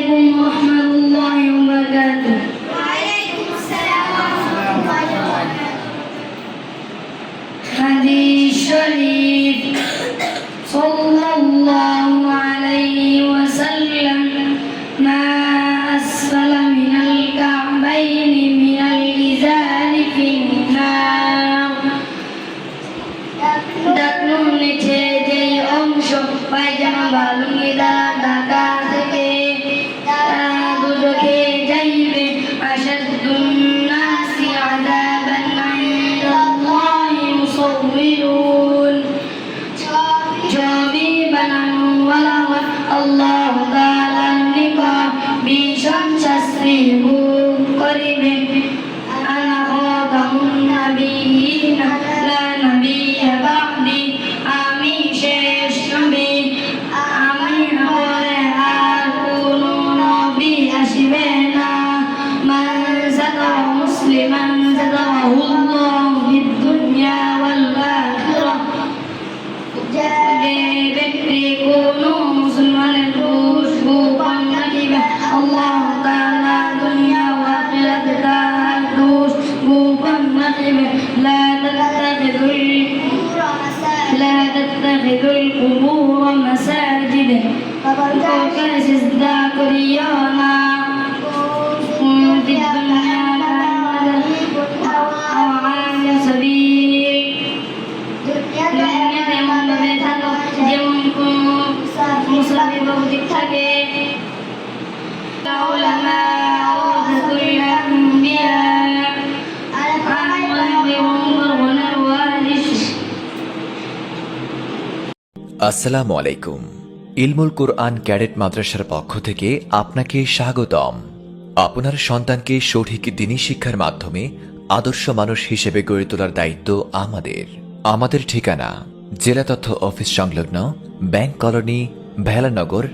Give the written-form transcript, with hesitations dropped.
عليكم ورحمة الله وبركاته. وعليكم السلام ورحمة الله وبركاته. حديث شريف صلى الله عليه وسلم ما أسفل من الكعبين من الإزار في النار. ডাকনু নিচে যেই অংশ পায়জামা বালুঙ্গি দ্বারা ঢাকা থেকে তারা দুজকে যাইবে আশাদ্দুন্নাসি আযাবান ইনদাল্লাহি মুসাউবিরুন। ছবি বানানো ওয়ালা আল্লাহ তাআলার নিকট ভীষণ শাস্তি ভোগ করিবে। আনা খাতামুন নাবিয়্যিন লা নাবিয়্যা বা'দি, আমি শেষ নবী, আমি পরে আর কোনো নবী আসবে না। মান সাতারা মুসলিমান সাতারাহুল্লাহু ফিদ দুনিয়া ওয়াল আখিরাহ, যে ব্যক্তি কোনো মুসলমানের দোষ গোপন রাখিবে আল্লাহ তাআলা দুনিয়া ও আখিরাতে তার দোষ গোপন রাখিবে। লা তাত্তাখিযুল কুবুর মাসাজিদ, কবরকে সিজদা করিও না। ফিদ দুনিয়া আও আবির সাবিল, দুনিয়াতে এমন ভাবে থাকো যেমন কোন মুসাফির ভৌতিক থাকে। উলামা ওয়ারাসাতুল আম্বিয়া, আসসালামু আলাইকুম। ইলমুল কুরআন ক্যাডেট মাদ্রাসার পক্ষ থেকে আপনাকে স্বাগতম। আপনার সন্তানকে সঠিক দ্বীনি শিক্ষার মাধ্যমে আদর্শ মানুষ হিসেবে গড়ে তোলার দায়িত্ব আমাদের ঠিকানা জেলা তথ্য অফিস সংলগ্ন ব্যাংক কলোনি, ভেলানগর,